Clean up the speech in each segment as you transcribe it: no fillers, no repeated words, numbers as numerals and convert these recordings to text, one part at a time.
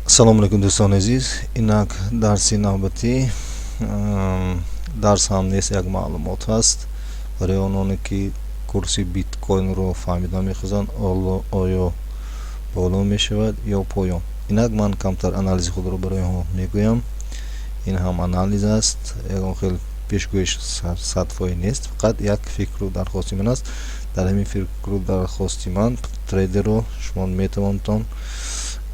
Assalomu alaykum do'ston aziz. Inak darsi navbati dars ham نیست یک معلومات هست برای آنانی که کورس بیت کوین رو فهمیدن میخوان آیا بالا میشود یا پایان. اینک من کمتر آنالیز خود رو برای ها میگویم. این هم آنالیز است، یک خیلی پیشگویش صدفایی نیست، فقط یک فکر رو درخواستی من است. در همین فکر رو درخواستی من تریدر رو شما میتوانید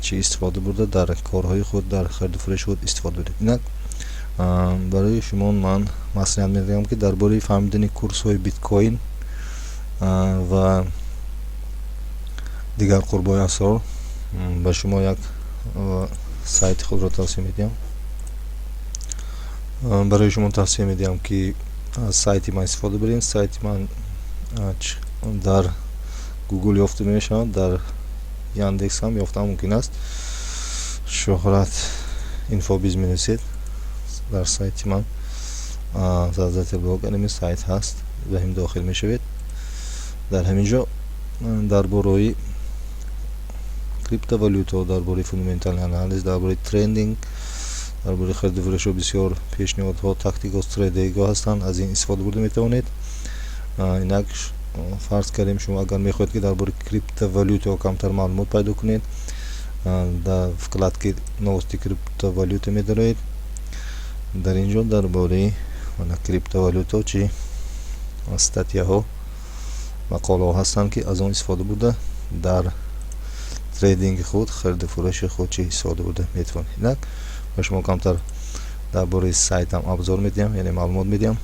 چی استفاده برده در کارهای خود، در خرید و فروش خود استفاده برده. اینک برای شما من مصلحت میدم که درباره فهمیدن کورس های بیت کوین و دیگر قربای اسرار به شما یک سایت خود را توصیه میدم. برای شما توصیه میدم که از سایت من استفاده برین. سایت من در گوگل یافته میشود، در یاندکس هم یافته ممکن است. شهرت اینفوبیز می نویسید. در سایت من زازت بلاگ انمی سایت هست، به هم داخل می شوید. در همینجا درباره کریپتووالوتا، درباره فوندامنتال آنالیز، درباره ترندینگ، درباره خرید و فروش بسیار پیشنهادها، تاکتیک و استراتژی هستند. از این استفاده برده می توانید. اینک فرض کردیم شما اگر میخواهید که درباره کریپتووالوتا کمتر معلومات پیدا کنید، در вкладки новости криптовалюты می‌دارید. در اینجا درباره کریپتووالوتا چی استاتیاها مقاله ها هستند که از آن استفاده بوده در تریدینگ خود، خرید و فروش خود چی استفاده بوده میتونید. اینک و شما کمتر درباره سایت هم ابزار میدیم، یعنی معلومات میدیم.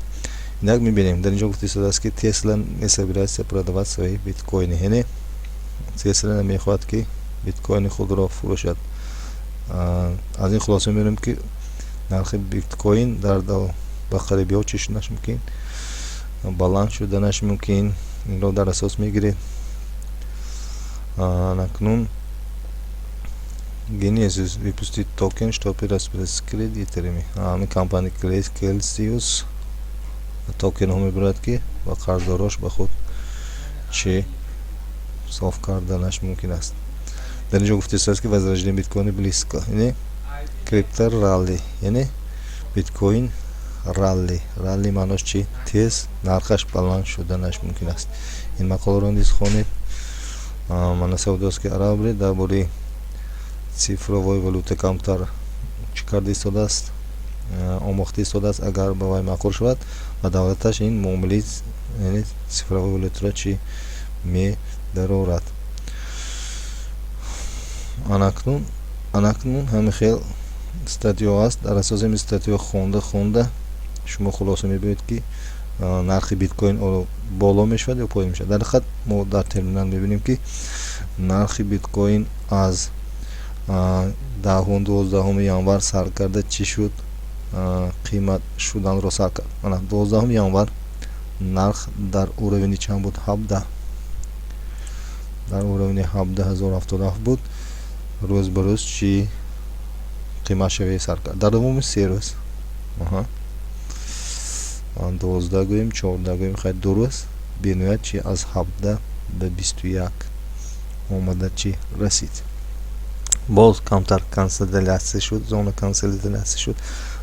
اینک میبینیم در اینجا گفته شده است که تسلا не собирается продавать свои биткоины. یعنی تسلا نمیخواد که بیت کوین خود را فروشد. از این خلاصه میبینیم که نرخ بیت کوین در به قریبی ها چشنش ممکن بالانس شدنش ممکن. این را در اساس میگیرید. اکنون Genesis выпустит токен, чтобы распределить кредитами. همین کمپانی Celsius токен ها میبرد که با قرضداراش به خود چه صاف کردنش ممکن است. در اینجا گفته است که возрождение بیت کوین близко. یعنی کریپتو رالی، یعنی بیت کوین رالی معناش چی؟ تیز نرخش بالانس شدنش ممکن است. این مقاله رو نیز خوانید. من سوداست که عربی درباره цифровой валюты کمتر چی کرده ایستاده است، آموخته ایستاده است. اگر به وی معقول شود و دولتش این معامله یعنی цифровой валюты را چی می درارد. анакнун ҳамин хел статиё аст. дар асоси ин статиё хонда шумо хулоса мебинед ки нархи биткоин боло мешавад ё поин мешавад. дар ҳақиқат мо дар терминал мебинем ки нархи биткоин аз 10-12 январ сар карда чӣ шуд, қимат шуданро сар кард. 12 январ нарх дар уровни чанд буд? 17. дар уровни 17077 буд. روز به روز چی قیمت شوی سر کرد در دوام 3 روز. 12 گوییم 14 گوییم خیلی 2 روز بینویت چی از 17 به 21 اومده چی رسید. باز کمتر کانسلیداسیون شد، زون کانسلیداسیون شد.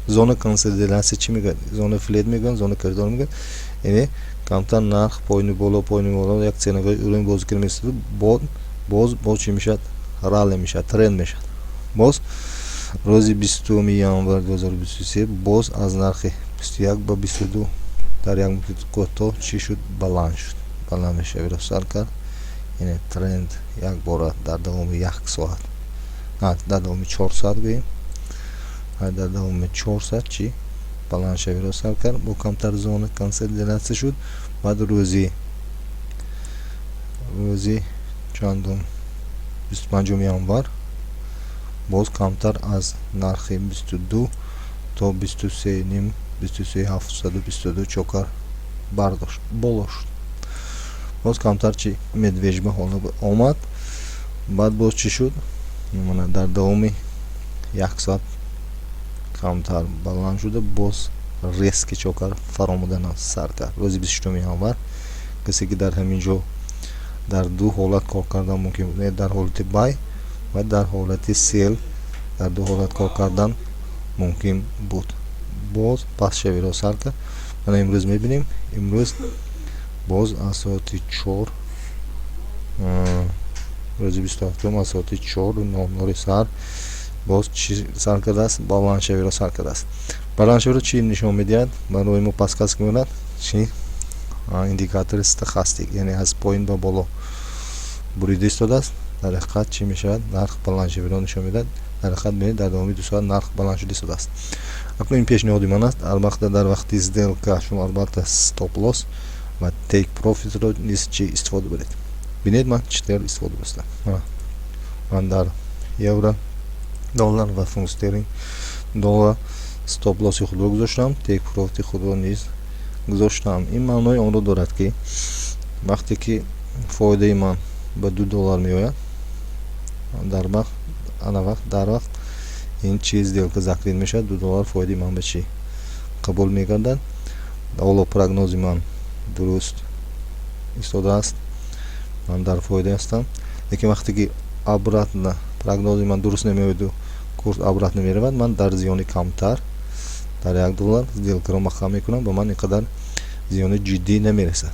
زون کانسلیداسیون چی میگن؟ زون فلید میگن، زون کردار میگن. یعنی کمتر نرخ پایین بالا یک سنگای اون باز کنیم است. باز چی میشد؟ رالی میشد، ترند میشد. باز روزی 20 январ 2023 باز از نرخ 21 به 22 در یک مدت کوتاه چی شد؟ بالانس شد. بالانس شوی را سر کرد. یعنی ترند یک بار در دوام 1 ساعت، در دوام 4 ساعت گوییم، در دوام 4 ساعت چی بالانس شوی را سر کرد. با کمتر زون کانسلیداسیون شد. بعد روزی چندم 25 январ باز کمتر از نرخ 22 تا 23,722 چوکر برداشت، بالا شد. باز کمتر چی مدویج به حال آمد. بعد باز چی شد؟ در دوام 1 ساعت کمتر بالانس شده. باز ریسک چوکر فرامودن سر کرد. روز 28 январ کسی که در همینجا در دو حالت کار کردن ممکن بود، در حالت بای و در حالت سیل дар ду ҳолат кор кардан мумкин буд. боз пас шавиро сар кард. Мана имрӯз мебинем, имрӯз боз аз соати 4 рӯзи 27 аз соати 4:00 сар боз чӣ сар кардааст? баландшавиро сар кардааст. баландшавиро чӣ нишон медиҳад? барои мо пасткаст мекунад чӣ индикатори стохастик, яъне аз поин ба боло бурида истодааст. дар ҳақиқат чӣ мешавад? нарх баландшавиро нишон медиҳад. дар ҳақиқат бинед дар давоми 2 соат нарх баланд шуда истодааст. акнун ин пешниҳоди ман аст. албатта дар вақти сделка шумо албатта стоп лосс ва take profitро низ чӣ истифода баред. бинед ман чӣ тавр истифода барастам. ман дар евро доллар ва фунт стерлинг доллар стоп лосси худро гузоштам, take profit худро низ гузоштам. ин маънои онро дорад ки вақте ки фоидаи ман ба $2 меояд, дар вақт ин чиз сделка заклид мешавад, $2 фоидаи ман ба чӣ қабул мегардад. ҳоло прогнози ман дуруст истодааст, ман дар фоида ҳастам. лекин вақте ки обратно прогнози ман дуруст намеояду курс обратно меравад, ман дар зиёни камтар дар $1 сделкаро маҳкам мекунам, ба ман инқадар зиёни ҷиддӣ намерасад.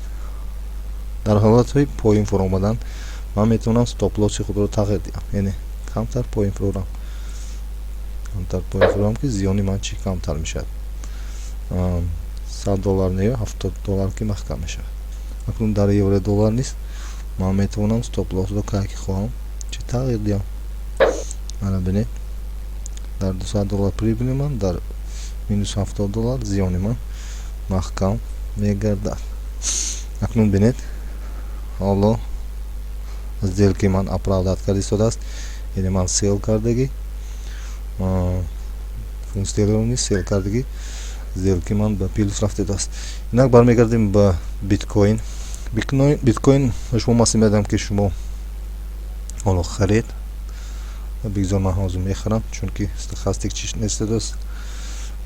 дар ҳолати поин фур омадан ман метавонам стоп лосси худро тағйир диҳам, яъне камтар поин фурам ки зиёни ман чӣ камтар мешавад. $100 не $70 ки маҳкам мешавад. акнун дар евро доллар низ ман метавонам стоп лоссро кай ки хоҳам чӣ тағйир диҳам. мана бинед дар $200 прибили ман дар минус $70 зиёни ман маҳкам мегардад. акнун бинед ҳоло сделки ман оправдат карда истодааст, яъне ман сел кардаги фунт стерлинг низ сел кардаги сделки ман ба плюс рафтедааст. инак бармегардем ба биткоин. биткоин шумо маслиҳат медиҳам ки шумо ҳоло харед бигзор, ман ҳозир мехарам, чунки стохастик чиш нестодааст,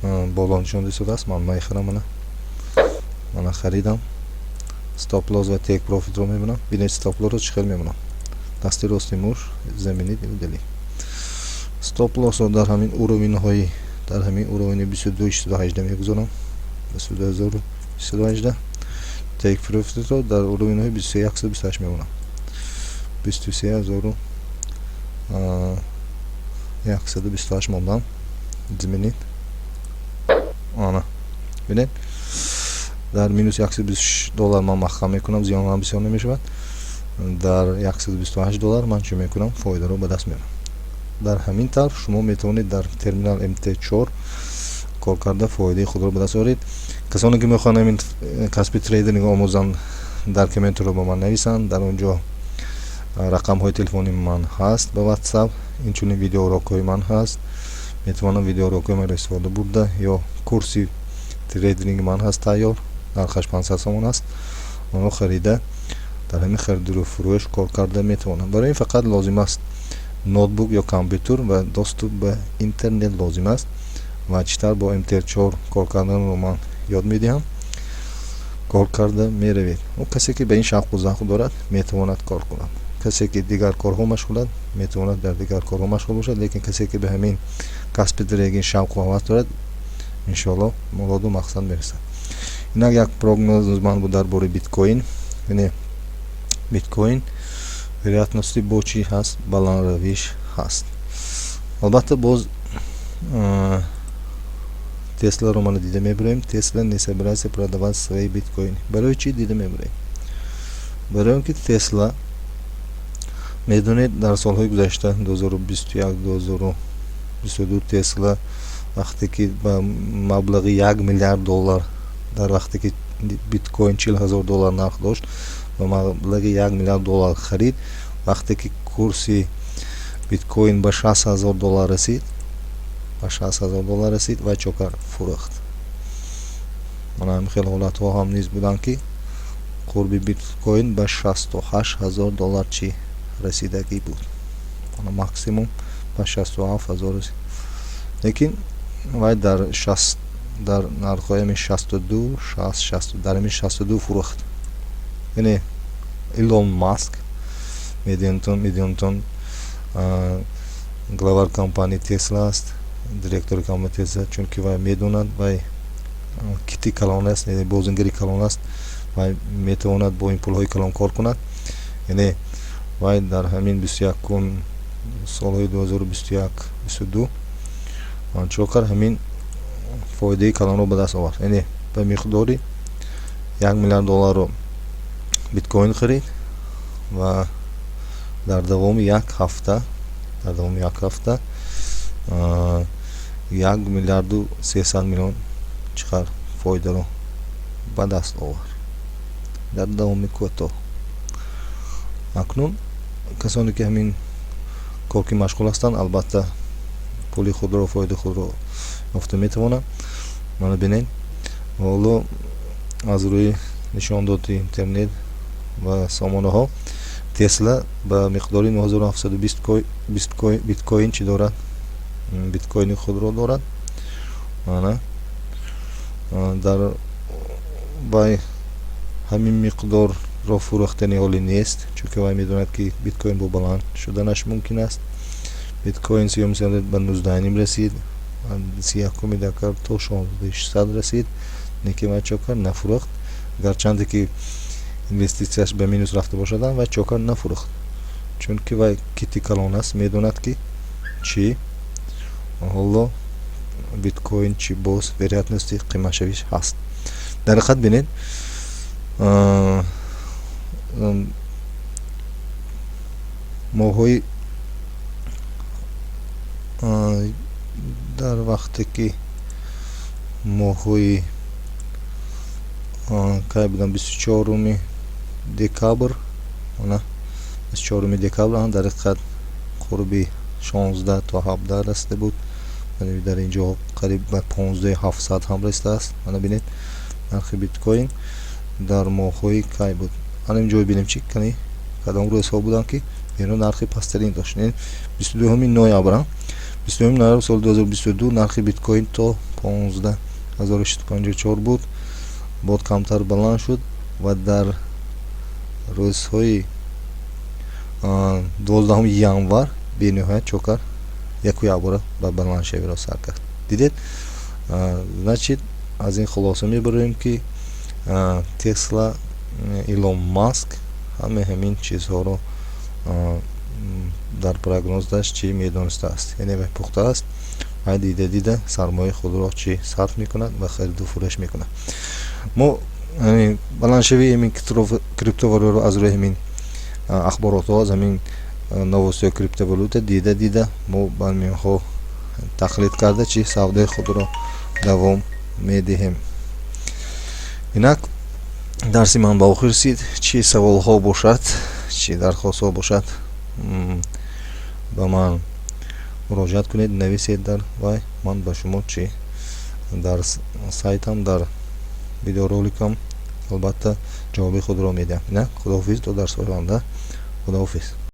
боло нишон истодааст. ман мехарам, мана харидам. стоп лосс ва take profit ро мебинам. бинед стоп лоссро чӣ хел мемонам? дасти рости муш замини дили. стоп лоссро дар ҳамин уровинҳои дар ҳамин уровини 22-28 мегузорам. 22028. take profitро дар уровинҳои 23128 мемонам. 23128 мондам. замини ана бинед дар минус $120 ман маҳкам мекунам, зиён ман бисёр намешавад. дар $128 ман чӣ мекунам? фоидаро ба даст меорам. дар ҳамин тавр шумо метавонед дар терминал MT4 кор карда фоидаи худро ба даст оред. касоне ки мехоҳанд ҳамин касби трейдинг омӯзанд, дар комментро ба ман нависанд. дар он ҷо рақамҳои телефони ман ҳаст ба WhatsApp, инчунин видеоурокҳои ман ҳаст. метавонам видеоурокҳои маро истифода бурда, ё курси трейдинги ман ҳаст тайёр, нархаш 500 сомон аст. онро харида дар ҳамин харидуру фурӯш кор карда метавонам. барои ин фақат лозим аст ноутбук ё компютер ва доступ ба интернет лозим аст. ва читар бо MT4 кор карданро ман ёд медиҳам. кор карда меравед. касе ки ба ин шавқу завқ дорад метавонад кор кунад. касе ки дигар корҳо машғулад метавонад дар дигар корҳо машғул бошад. лекин касе ки ба ҳамин касби трейдинг шавқу ҳавас дорад, иншоалло муроду мақсад мерасад. инак як прогноз ман буд дар бораи биткоин. яъне биткоин вероятности бо чӣ ҳаст? баландравиш ҳаст. албатта боз Тесларо мана дида мебарем. Tesla не собирается продавать свои биткоины. Барои чӣ дида мебарем? барои он ки Tesla медонед дар солҳои гузашта 2021-2022 Tesla вақте ки ба маблағи $1 миллиард дар вақте ки биткоин $40,000 нарх дошт, ба маблағи $1 миллиард харид. вақте ки курси биткоин ба $60,000 расид, ва чокар фурӯхт. мана ҳамин хел ҳолатҳо ҳам низ буданд ки қурби биткоин ба $68,000 чӣ расидагӣ буд. мана максимум ба $67,000 расид. лекин вай дар нархҳои ҳамин 62 дар ҳамин 62 фурӯхт. яъне Илон Маск миллионтон главари компанияи Tesla аст, директори компанияи Tesla, чунки вай медонад вай кити калон аст, яъне бозингари калон аст, вай метавонад бо ин пулҳои калон кор кунад. яъне вай дар ҳамин 21 солҳои 2021-22 чиқор кард, ҳамин фоидаи калонро ба даст овард. яъне ба миқдори $1 миллиард биткоин харид ва дар давоми як ҳафта $1 миллиарду 300 миллион чиқар фоидаро ба даст овард дар давоми кӯтоҳ. акнун касоне ки ҳамин кор ки машғул ҳастанд, албатта пули худро, фоидаи худро ёфта метавонанд. мана бинед, ҳоло аз рӯи нишондоди интернет ва сомонаҳо Tesla ба миқдори 9720 биткоин чӣ дорад, биткоини худро дорад. мана дар вай ҳамин миқдорро фурӯхтани ҳолӣ нест, чунки вай медонад ки биткоин бо баланд шуданаш мумкин аст. биткоин 30 ба 19 расид, 31 декабр то 1600 расид. неки вай чокар нафурӯхт, гарчанде ки инвеститсияш ба минус рафта бошад, вай чокар нафурӯхт, чунки вай кити калон аст, медонад ки чӣ ҳоло биткоин чӣ боз вероятности қиматшавиш ҳаст. дар ҳақиқат бинед, моҳҳои дар вақте ки моҳҳои кай будам 24 декабр, 24 декабр дар ҳақиқат қурби 16 то 17 расида буд. дар инҷо қариб ба 15700 ҳам расидааст. мана бинед, нархи биткоин дар моҳҳои кай буд. ана ин ҷой бинем чӣ кани кадом рӯзҳо буданд ки ино нархи пасттарин дошт. 22 ноябр, 22 ноябр соли 2022 нархи биткоин то 15654 буд, бод камтар баланд шуд ва дар рӯзҳои 12 январ бениҳоят чокар якбора ба баландшавиро сар кард. дидед, значит аз ин хулоса мебарем ки Tesla, Илон Маск ҳамин чизҳоро дар прогнозаш чӣ медонистааст, яъне вай пухта аст, вай дида сармояи худро чӣ сарф мекунад ва хариду фурӯш мекунад. мо баландшавии ҳамин криптовалютаро аз рӯи ҳамин ахборотҳо, аз ҳамин новостиҳои криптовалюта дида мо ба миёнҳо тақлид карда чӣ савдои худро давом медиҳем. инак дарси ман ба охир расид. чӣ саволҳо бошад, чӣ дархостҳо бошад, ба ман муроҷиат кунед, нависед дар вай. ман ба шумо чӣ дар сайтам, дар видеороликам албатта ҷавоби худро медиҳам. инак худоҳофиз, то дарсҳои оянда. худоҳофиз.